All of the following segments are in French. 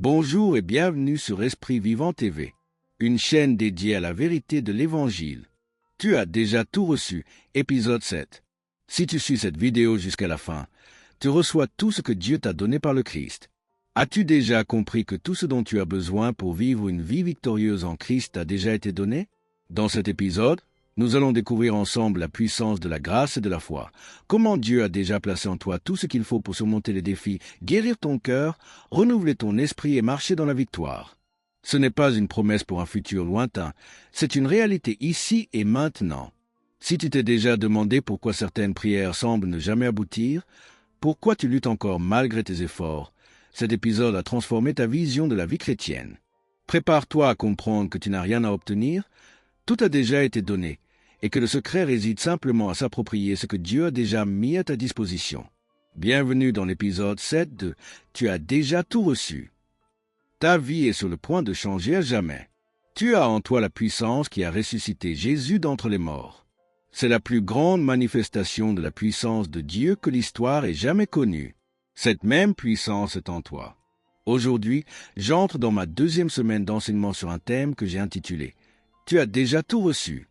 Bonjour et bienvenue sur Esprit Vivant TV, une chaîne dédiée à la vérité de l'Évangile. Tu as déjà tout reçu, épisode 7. Si tu suis cette vidéo jusqu'à la fin, tu reçois tout ce que Dieu t'a donné par le Christ. As-tu déjà compris que tout ce dont tu as besoin pour vivre une vie victorieuse en Christ t'a déjà été donné? Dans cet épisode, nous allons découvrir ensemble la puissance de la grâce et de la foi. Comment Dieu a déjà placé en toi tout ce qu'il faut pour surmonter les défis, guérir ton cœur, renouveler ton esprit et marcher dans la victoire. Ce n'est pas une promesse pour un futur lointain, c'est une réalité ici et maintenant. Si tu t'es déjà demandé pourquoi certaines prières semblent ne jamais aboutir, pourquoi tu luttes encore malgré tes efforts, cet épisode a transformé ta vision de la vie chrétienne. Prépare-toi à comprendre que tu n'as rien à obtenir, tout a déjà été donné, et que le secret réside simplement à s'approprier ce que Dieu a déjà mis à ta disposition. Bienvenue dans l'épisode 7 de « Tu as déjà tout reçu ». Ta vie est sur le point de changer à jamais. Tu as en toi la puissance qui a ressuscité Jésus d'entre les morts. C'est la plus grande manifestation de la puissance de Dieu que l'histoire ait jamais connue. Cette même puissance est en toi. Aujourd'hui, j'entre dans ma deuxième semaine d'enseignement sur un thème que j'ai intitulé « Tu as déjà tout reçu ».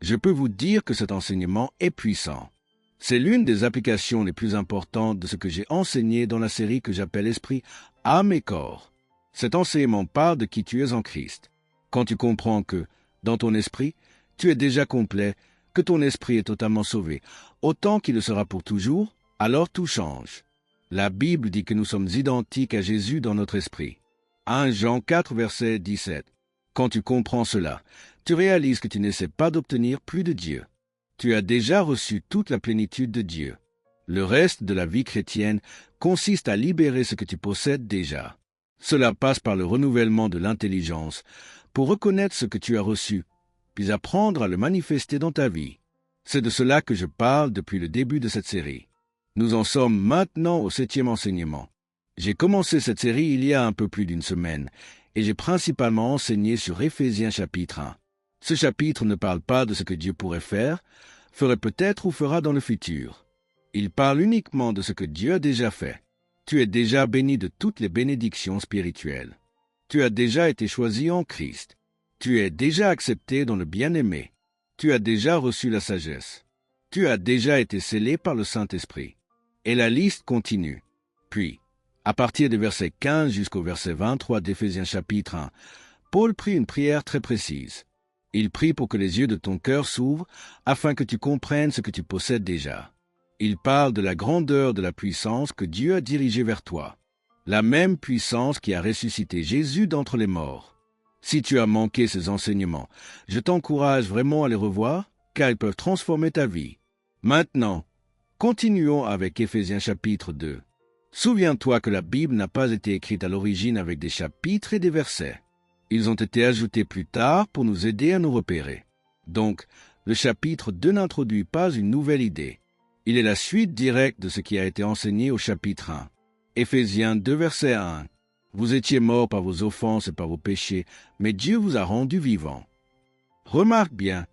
Je peux vous dire que cet enseignement est puissant. C'est l'une des applications les plus importantes de ce que j'ai enseigné dans la série que j'appelle Esprit, âme et corps. Cet enseignement parle de qui tu es en Christ. Quand tu comprends que, dans ton esprit, tu es déjà complet, que ton esprit est totalement sauvé, autant qu'il le sera pour toujours, alors tout change. La Bible dit que nous sommes identiques à Jésus dans notre esprit. 1 Jean 4, verset 17. Quand tu comprends cela, tu réalises que tu n'essaies pas d'obtenir plus de Dieu. Tu as déjà reçu toute la plénitude de Dieu. Le reste de la vie chrétienne consiste à libérer ce que tu possèdes déjà. Cela passe par le renouvellement de l'intelligence pour reconnaître ce que tu as reçu, puis apprendre à le manifester dans ta vie. C'est de cela que je parle depuis le début de cette série. Nous en sommes maintenant au 7e enseignement. J'ai commencé cette série il y a un peu plus d'une semaine, et j'ai principalement enseigné sur Éphésiens chapitre 1. Ce chapitre ne parle pas de ce que Dieu pourrait faire, ferait peut-être ou fera dans le futur. Il parle uniquement de ce que Dieu a déjà fait. Tu es déjà béni de toutes les bénédictions spirituelles. Tu as déjà été choisi en Christ. Tu es déjà accepté dans le bien-aimé. Tu as déjà reçu la sagesse. Tu as déjà été scellé par le Saint-Esprit. Et la liste continue. Puis, à partir du verset 15 jusqu'au verset 23 d'Éphésiens chapitre 1, Paul prie une prière très précise. Il prie pour que les yeux de ton cœur s'ouvrent afin que tu comprennes ce que tu possèdes déjà. Il parle de la grandeur de la puissance que Dieu a dirigée vers toi. La même puissance qui a ressuscité Jésus d'entre les morts. Si tu as manqué ces enseignements, je t'encourage vraiment à les revoir car ils peuvent transformer ta vie. Maintenant, continuons avec Éphésiens chapitre 2. Souviens-toi que la Bible n'a pas été écrite à l'origine avec des chapitres et des versets. Ils ont été ajoutés plus tard pour nous aider à nous repérer. Donc, le chapitre 2 n'introduit pas une nouvelle idée. Il est la suite directe de ce qui a été enseigné au chapitre 1. Éphésiens 2, verset 1. Vous étiez morts par vos offenses et par vos péchés, mais Dieu vous a rendu vivant. Remarque bien,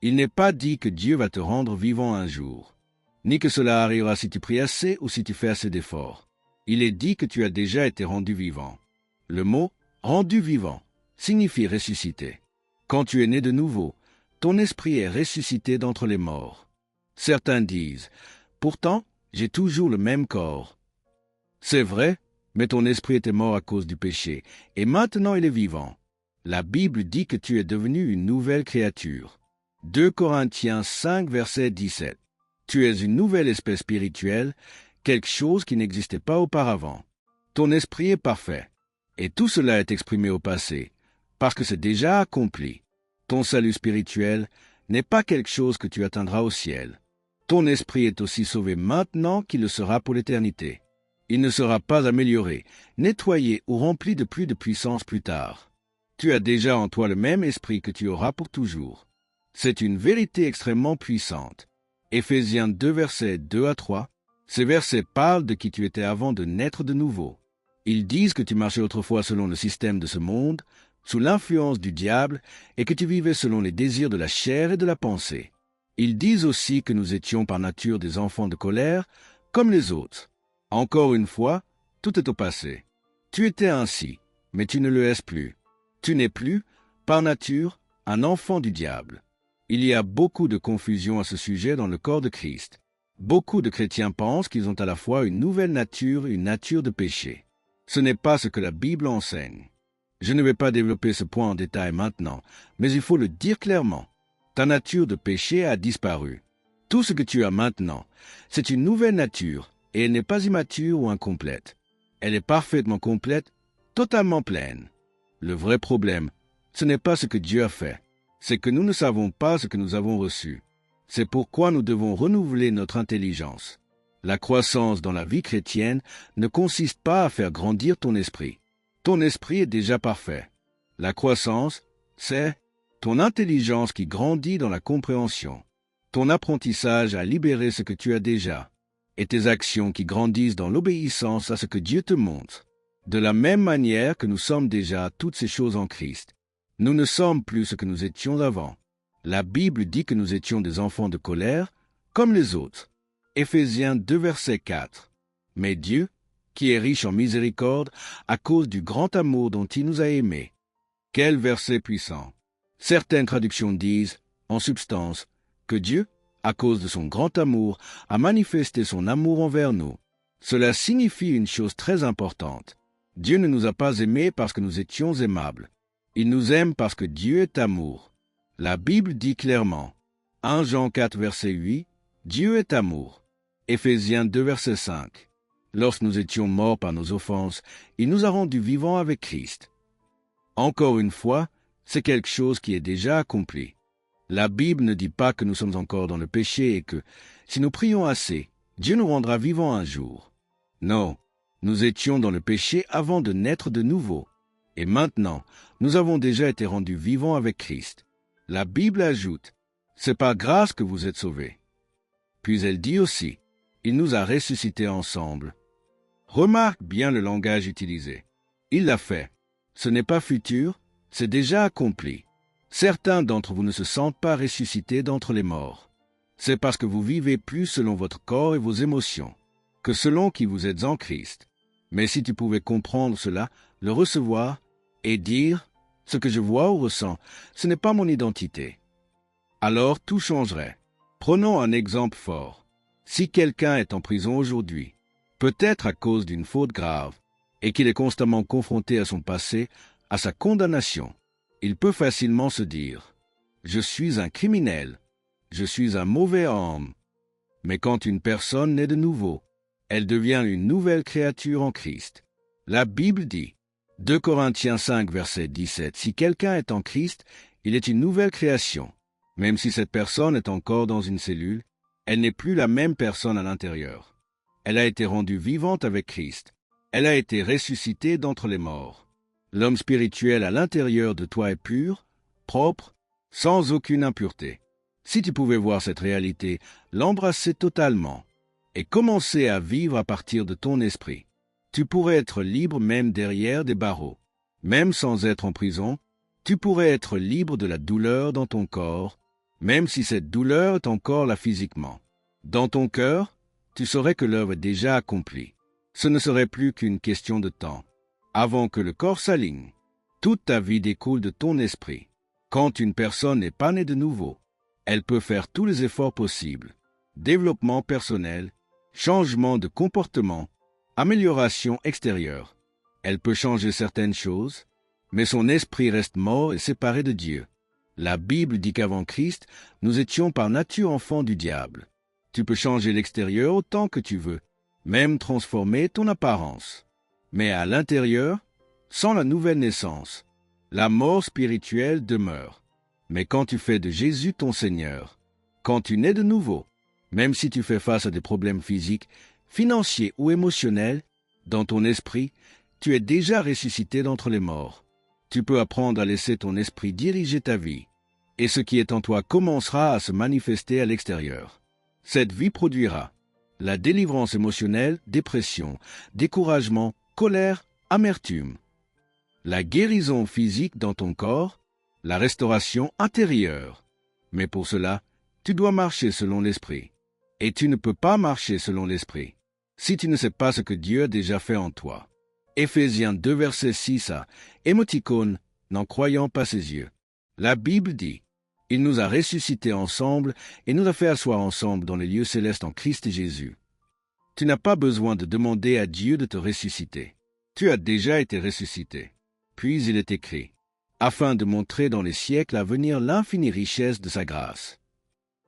il n'est pas dit que Dieu va te rendre vivant un jour, ni que cela arrivera si tu pries assez ou si tu fais assez d'efforts. Il est dit que tu as déjà été rendu vivant. Le mot « rendu vivant » signifie ressuscité. Quand tu es né de nouveau, ton esprit est ressuscité d'entre les morts. Certains disent « Pourtant, j'ai toujours le même corps ». C'est vrai, mais ton esprit était mort à cause du péché, et maintenant il est vivant. La Bible dit que tu es devenu une nouvelle créature. 2 Corinthiens 5, verset 17. Tu es une nouvelle espèce spirituelle, quelque chose qui n'existait pas auparavant. Ton esprit est parfait, et tout cela est exprimé au passé, parce que c'est déjà accompli. Ton salut spirituel n'est pas quelque chose que tu atteindras au ciel. Ton esprit est aussi sauvé maintenant qu'il le sera pour l'éternité. Il ne sera pas amélioré, nettoyé ou rempli de plus de puissance plus tard. Tu as déjà en toi le même esprit que tu auras pour toujours. C'est une vérité extrêmement puissante. Éphésiens 2, versets 2 à 3. Ces versets parlent de qui tu étais avant de naître de nouveau. Ils disent que tu marchais autrefois selon le système de ce monde, sous l'influence du diable, et que tu vivais selon les désirs de la chair et de la pensée. Ils disent aussi que nous étions par nature des enfants de colère, comme les autres. Encore une fois, tout est au passé. Tu étais ainsi, mais tu ne le es plus. Tu n'es plus, par nature, un enfant du diable. Il y a beaucoup de confusion à ce sujet dans le corps de Christ. Beaucoup de chrétiens pensent qu'ils ont à la fois une nouvelle nature et une nature de péché. Ce n'est pas ce que la Bible enseigne. Je ne vais pas développer ce point en détail maintenant, mais il faut le dire clairement. Ta nature de péché a disparu. Tout ce que tu as maintenant, c'est une nouvelle nature, et elle n'est pas immature ou incomplète. Elle est parfaitement complète, totalement pleine. Le vrai problème, ce n'est pas ce que Dieu a fait, c'est que nous ne savons pas ce que nous avons reçu. C'est pourquoi nous devons renouveler notre intelligence. La croissance dans la vie chrétienne ne consiste pas à faire grandir ton esprit. Ton esprit est déjà parfait. La croissance, c'est ton intelligence qui grandit dans la compréhension, ton apprentissage à libérer ce que tu as déjà, et tes actions qui grandissent dans l'obéissance à ce que Dieu te montre. De la même manière que nous sommes déjà toutes ces choses en Christ, nous ne sommes plus ce que nous étions avant. La Bible dit que nous étions des enfants de colère, comme les autres. Éphésiens 2, verset 4. Mais Dieu, qui est riche en miséricorde, à cause du grand amour dont il nous a aimés. Quel verset puissant! Certaines traductions disent, en substance, que Dieu, à cause de son grand amour, a manifesté son amour envers nous. Cela signifie une chose très importante. Dieu ne nous a pas aimés parce que nous étions aimables. Il nous aime parce que Dieu est amour. La Bible dit clairement, 1 Jean 4, verset 8, Dieu est amour. Éphésiens 2, verset 5. Lorsque nous étions morts par nos offenses, il nous a rendus vivants avec Christ. Encore une fois, c'est quelque chose qui est déjà accompli. La Bible ne dit pas que nous sommes encore dans le péché et que, si nous prions assez, Dieu nous rendra vivants un jour. Non, nous étions dans le péché avant de naître de nouveau. Et maintenant, nous avons déjà été rendus vivants avec Christ. La Bible ajoute, c'est par grâce que vous êtes sauvés. Puis elle dit aussi, il nous a ressuscités ensemble. Remarque bien le langage utilisé. Il l'a fait. Ce n'est pas futur, c'est déjà accompli. Certains d'entre vous ne se sentent pas ressuscités d'entre les morts. C'est parce que vous vivez plus selon votre corps et vos émotions, que selon qui vous êtes en Christ. Mais si tu pouvais comprendre cela, le recevoir et dire, ce que je vois ou ressens, ce n'est pas mon identité. Alors tout changerait. Prenons un exemple fort. Si quelqu'un est en prison aujourd'hui, peut-être à cause d'une faute grave, et qu'il est constamment confronté à son passé, à sa condamnation, il peut facilement se dire « Je suis un criminel, je suis un mauvais homme ». Mais quand une personne naît de nouveau, elle devient une nouvelle créature en Christ. La Bible dit, 2 Corinthiens 5, verset 17, « Si quelqu'un est en Christ, il est une nouvelle création. Même si cette personne est encore dans une cellule, elle n'est plus la même personne à l'intérieur. Elle a été rendue vivante avec Christ. Elle a été ressuscitée d'entre les morts. L'homme spirituel à l'intérieur de toi est pur, propre, sans aucune impureté. Si tu pouvais voir cette réalité, l'embrasser totalement, et commencer à vivre à partir de ton esprit, tu pourrais être libre même derrière des barreaux. Même sans être en prison, tu pourrais être libre de la douleur dans ton corps, même si cette douleur est encore là physiquement. Dans ton cœur, tu saurais que l'œuvre est déjà accomplie. Ce ne serait plus qu'une question de temps. Avant que le corps s'aligne, toute ta vie découle de ton esprit. Quand une personne n'est pas née de nouveau, elle peut faire tous les efforts possibles. Développement personnel, changement de comportement, amélioration extérieure. Elle peut changer certaines choses, mais son esprit reste mort et séparé de Dieu. La Bible dit qu'avant Christ, nous étions par nature enfants du diable. Tu peux changer l'extérieur autant que tu veux, même transformer ton apparence. Mais à l'intérieur, sans la nouvelle naissance, la mort spirituelle demeure. Mais quand tu fais de Jésus ton Seigneur, quand tu nais de nouveau, même si tu fais face à des problèmes physiques, financiers ou émotionnels, dans ton esprit, tu es déjà ressuscité d'entre les morts. Tu peux apprendre à laisser ton esprit diriger ta vie, et ce qui est en toi commencera à se manifester à l'extérieur. Cette vie produira la délivrance émotionnelle, dépression, découragement, colère, amertume, la guérison physique dans ton corps, la restauration intérieure. Mais pour cela, tu dois marcher selon l'esprit. Et tu ne peux pas marcher selon l'esprit si tu ne sais pas ce que Dieu a déjà fait en toi. Éphésiens 2, verset 6 à émoticône, n'en croyant pas ses yeux. La Bible dit, « Il nous a ressuscités ensemble et nous a fait asseoir ensemble dans les lieux célestes en Christ Jésus. » Tu n'as pas besoin de demander à Dieu de te ressusciter. Tu as déjà été ressuscité. Puis il est écrit, afin de montrer dans les siècles à venir l'infinie richesse de sa grâce.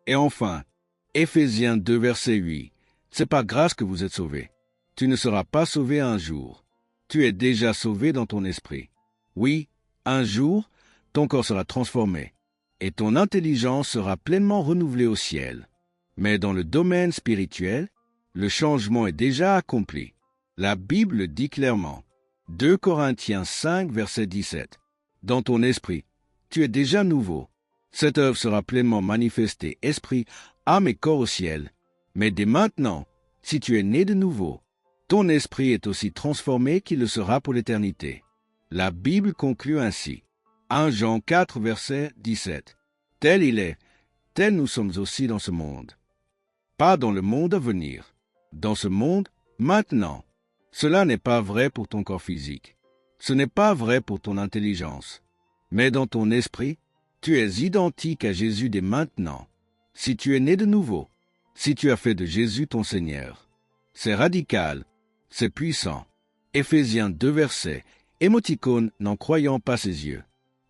Et enfin, Éphésiens 2, verset 8, c'est par grâce que vous êtes sauvés. Tu ne seras pas sauvé un jour. Tu es déjà sauvé dans ton esprit. Oui, un jour, ton corps sera transformé, et ton intelligence sera pleinement renouvelée au ciel. Mais dans le domaine spirituel, le changement est déjà accompli. La Bible dit clairement, 2 Corinthiens 5, verset 17, « Dans ton esprit, tu es déjà nouveau. Cette œuvre sera pleinement manifestée, esprit, âme et corps au ciel. Mais dès maintenant, si tu es né de nouveau, ton esprit est aussi transformé qu'il le sera pour l'éternité. » La Bible conclut ainsi. 1 Jean 4, verset 17. « Tel il est, tel nous sommes aussi dans ce monde. » Pas dans le monde à venir. Dans ce monde, maintenant. Cela n'est pas vrai pour ton corps physique. Ce n'est pas vrai pour ton intelligence. Mais dans ton esprit, tu es identique à Jésus dès maintenant. Si tu es né de nouveau, si tu as fait de Jésus ton Seigneur. C'est radical, c'est puissant. Éphésiens 2 versets, émoticône n'en croyant pas ses yeux.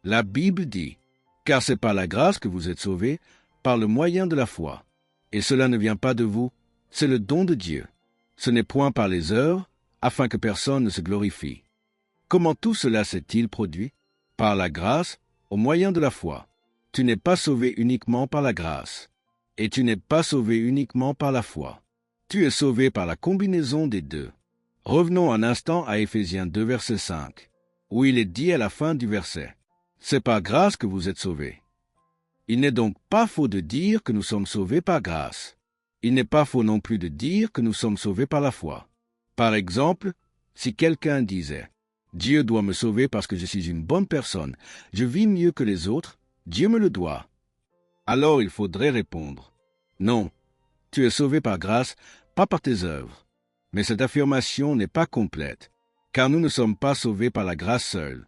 La Bible dit, « Car c'est par la grâce que vous êtes sauvés, par le moyen de la foi. Et cela ne vient pas de vous, c'est le don de Dieu. Ce n'est point par les œuvres, afin que personne ne se glorifie. » Comment tout cela s'est-il produit? Par la grâce, au moyen de la foi. Tu n'es pas sauvé uniquement par la grâce. Et tu n'es pas sauvé uniquement par la foi. Tu es sauvé par la combinaison des deux. Revenons un instant à Éphésiens 2, verset 5, où il est dit à la fin du verset, « C'est par grâce que vous êtes sauvés. » Il n'est donc pas faux de dire que nous sommes sauvés par grâce. Il n'est pas faux non plus de dire que nous sommes sauvés par la foi. Par exemple, si quelqu'un disait « Dieu doit me sauver parce que je suis une bonne personne, je vis mieux que les autres, Dieu me le doit. » Alors il faudrait répondre « Non, tu es sauvé par grâce, pas par tes œuvres. » Mais cette affirmation n'est pas complète, car nous ne sommes pas sauvés par la grâce seule.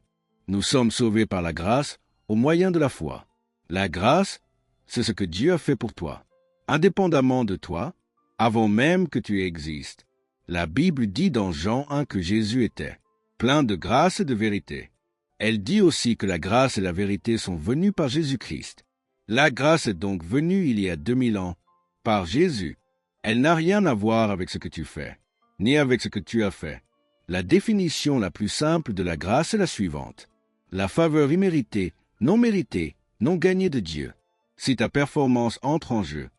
Nous sommes sauvés par la grâce au moyen de la foi. La grâce, c'est ce que Dieu a fait pour toi, indépendamment de toi, avant même que tu existes. La Bible dit dans Jean 1 que Jésus était plein de grâce et de vérité. Elle dit aussi que la grâce et la vérité sont venues par Jésus-Christ. La grâce est donc venue il y a 2000 ans, par Jésus. Elle n'a rien à voir avec ce que tu fais, ni avec ce que tu as fait. La définition la plus simple de la grâce est la suivante. La faveur imméritée, non méritée, non gagnée de Dieu. Si ta performance entre en jeu,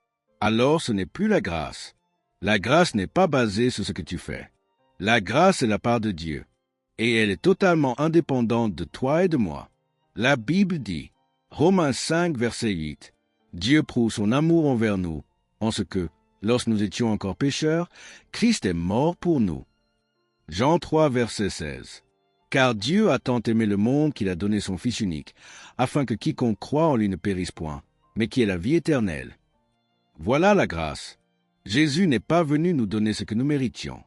alors ce n'est plus la grâce. La grâce n'est pas basée sur ce que tu fais. La grâce est la part de Dieu, et elle est totalement indépendante de toi et de moi. La Bible dit, Romains 5, verset 8, « Dieu prouve son amour envers nous, en ce que, lorsque nous étions encore pécheurs, Christ est mort pour nous. » Jean 3, verset 16, « Car Dieu a tant aimé le monde qu'il a donné son Fils unique, afin que quiconque croit en lui ne périsse point, mais qui ait la vie éternelle. » Voilà la grâce. Jésus n'est pas venu nous donner ce que nous méritions.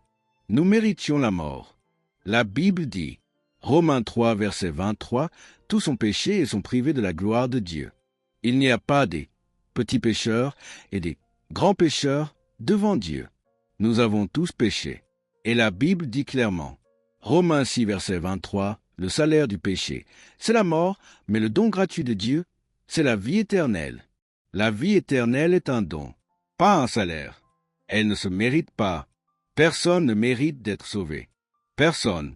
Nous méritions la mort. La Bible dit, Romains 3, verset 23, « Tous ont péché et sont privés de la gloire de Dieu. » Il n'y a pas des petits pécheurs et des grands pécheurs devant Dieu. Nous avons tous péché. Et la Bible dit clairement, Romains 6, verset 23, « Le salaire du péché, c'est la mort, mais le don gratuit de Dieu, c'est la vie éternelle. » La vie éternelle est un don, pas un salaire. Elle ne se mérite pas. Personne ne mérite d'être sauvé. Personne,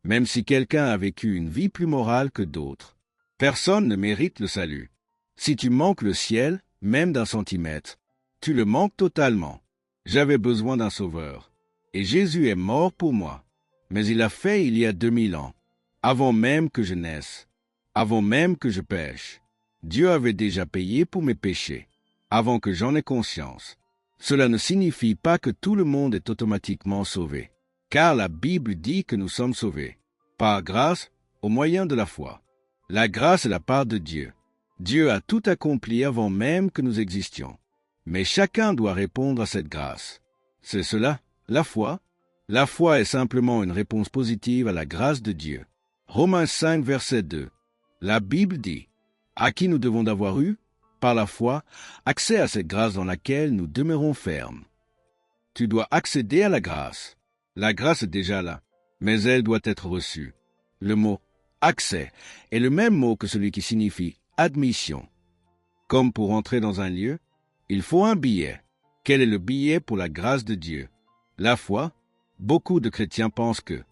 même si quelqu'un a vécu une vie plus morale que d'autres. Personne ne mérite le salut. Si tu manques le ciel, même d'un centimètre, tu le manques totalement. J'avais besoin d'un sauveur. Et Jésus est mort pour moi. Mais il l'a fait il y a 2000 ans, avant même que je naisse, avant même que je pêche. Dieu avait déjà payé pour mes péchés, avant que j'en aie conscience. Cela ne signifie pas que tout le monde est automatiquement sauvé, car la Bible dit que nous sommes sauvés, par grâce, au moyen de la foi. La grâce est la part de Dieu. Dieu a tout accompli avant même que nous existions. Mais chacun doit répondre à cette grâce. C'est cela, la foi, La foi est simplement une réponse positive à la grâce de Dieu. Romains 5, verset 2. La Bible dit, « À qui nous devons d'avoir eu, par la foi, accès à cette grâce dans laquelle nous demeurons fermes. » Tu dois accéder à la grâce. La grâce est déjà là, mais elle doit être reçue. Le mot « accès » est le même mot que celui qui signifie « admission ». Comme pour entrer dans un lieu, il faut un billet. Quel est le billet pour la grâce de Dieu? La foi. Beaucoup de chrétiens pensent que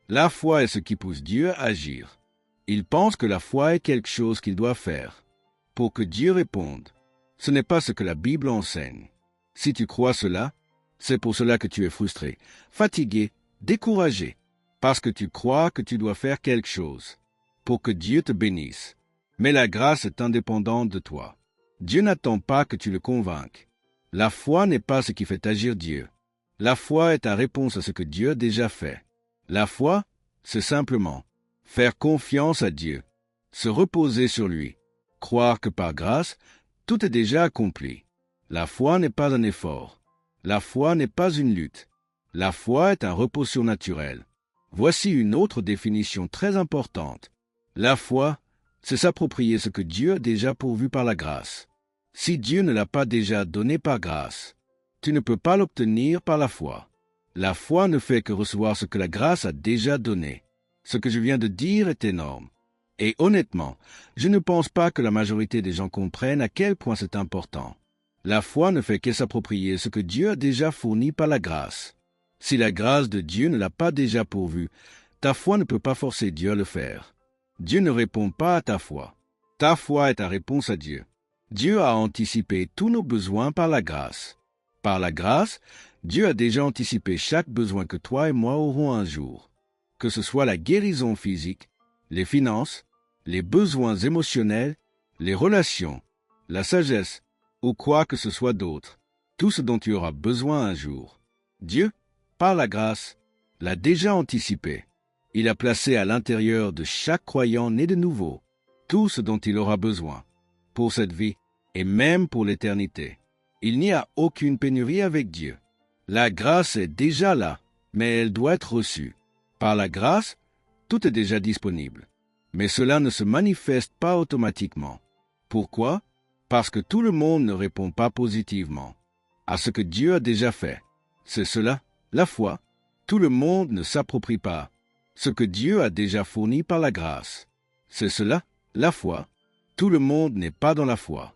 la foi est ce qui pousse Dieu à agir. Ils pensent que la foi est quelque chose qu'il doit faire pour que Dieu réponde. Ce n'est pas ce que la Bible enseigne. Si tu crois cela, c'est pour cela que tu es frustré, fatigué, découragé, parce que tu crois que tu dois faire quelque chose pour que Dieu te bénisse. Mais la grâce est indépendante de toi. Dieu n'attend pas que tu le convainques. La foi n'est pas ce qui fait agir Dieu. La foi est ta réponse à ce que Dieu a déjà fait. La foi, c'est simplement faire confiance à Dieu, se reposer sur lui, croire que par grâce, tout est déjà accompli. La foi n'est pas un effort. La foi n'est pas une lutte. La foi est un repos surnaturel. Voici une autre définition très importante. La foi, c'est s'approprier ce que Dieu a déjà pourvu par la grâce. Si Dieu ne l'a pas déjà donné par grâce, tu ne peux pas l'obtenir par la foi. La foi ne fait que recevoir ce que la grâce a déjà donné. Ce que je viens de dire est énorme. Et honnêtement, je ne pense pas que la majorité des gens comprennent à quel point c'est important. La foi ne fait que s'approprier ce que Dieu a déjà fourni par la grâce. Si la grâce de Dieu ne l'a pas déjà pourvu, ta foi ne peut pas forcer Dieu à le faire. Dieu ne répond pas à ta foi. Ta foi est ta réponse à Dieu. Dieu a anticipé tous nos besoins par la grâce. Par la grâce, Dieu a déjà anticipé chaque besoin que toi et moi aurons un jour. Que ce soit la guérison physique, les finances, les besoins émotionnels, les relations, la sagesse, ou quoi que ce soit d'autre, tout ce dont tu auras besoin un jour. Dieu, par la grâce, l'a déjà anticipé. Il a placé à l'intérieur de chaque croyant né de nouveau tout ce dont il aura besoin, pour cette vie et même pour l'éternité. Il n'y a aucune pénurie avec Dieu. La grâce est déjà là, mais elle doit être reçue. Par la grâce, tout est déjà disponible. Mais cela ne se manifeste pas automatiquement. Pourquoi? Parce que tout le monde ne répond pas positivement à ce que Dieu a déjà fait. C'est cela, la foi. Tout le monde ne s'approprie pas ce que Dieu a déjà fourni par la grâce. C'est cela, la foi. Tout le monde n'est pas dans la foi.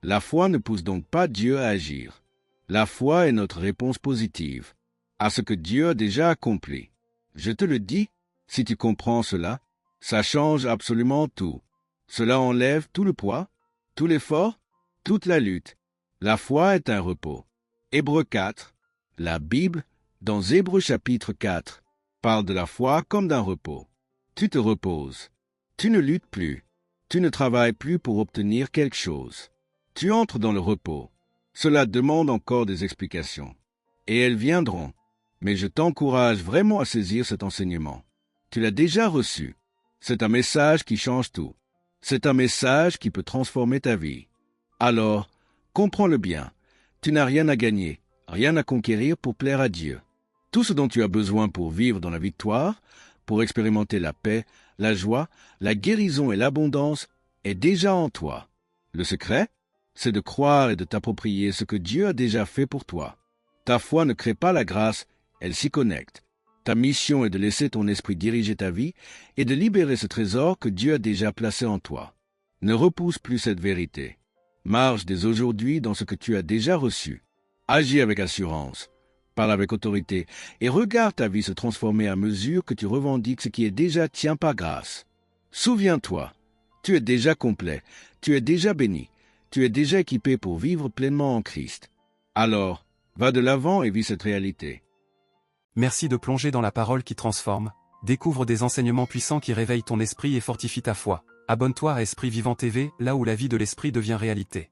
La foi ne pousse donc pas Dieu à agir. La foi est notre réponse positive à ce que Dieu a déjà accompli. Je te le dis, si tu comprends cela, ça change absolument tout. Cela enlève tout le poids, tout l'effort, toute la lutte. La foi est un repos. Hébreux 4, la Bible, dans Hébreux chapitre 4, parle de la foi comme d'un repos. Tu te reposes. Tu ne luttes plus. Tu ne travailles plus pour obtenir quelque chose. Tu entres dans le repos. Cela demande encore des explications. Et elles viendront. Mais je t'encourage vraiment à saisir cet enseignement. Tu l'as déjà reçu. C'est un message qui change tout. C'est un message qui peut transformer ta vie. Alors, comprends-le bien. Tu n'as rien à gagner, rien à conquérir pour plaire à Dieu. Tout ce dont tu as besoin pour vivre dans la victoire, pour expérimenter la paix, la joie, la guérison et l'abondance est déjà en toi. Le secret, c'est de croire et de t'approprier ce que Dieu a déjà fait pour toi. Ta foi ne crée pas la grâce, elle s'y connecte. Ta mission est de laisser ton esprit diriger ta vie et de libérer ce trésor que Dieu a déjà placé en toi. Ne repousse plus cette vérité. Marche dès aujourd'hui dans ce que tu as déjà reçu. Agis avec assurance, parle avec autorité et regarde ta vie se transformer à mesure que tu revendiques ce qui est déjà tien par grâce. Souviens-toi, tu es déjà complet, tu es déjà béni, tu es déjà équipé pour vivre pleinement en Christ. Alors, va de l'avant et vis cette réalité. Merci de plonger dans la parole qui transforme. Découvre des enseignements puissants qui réveillent ton esprit et fortifient ta foi. Abonne-toi à Esprit Vivant TV, là où la vie de l'esprit devient réalité.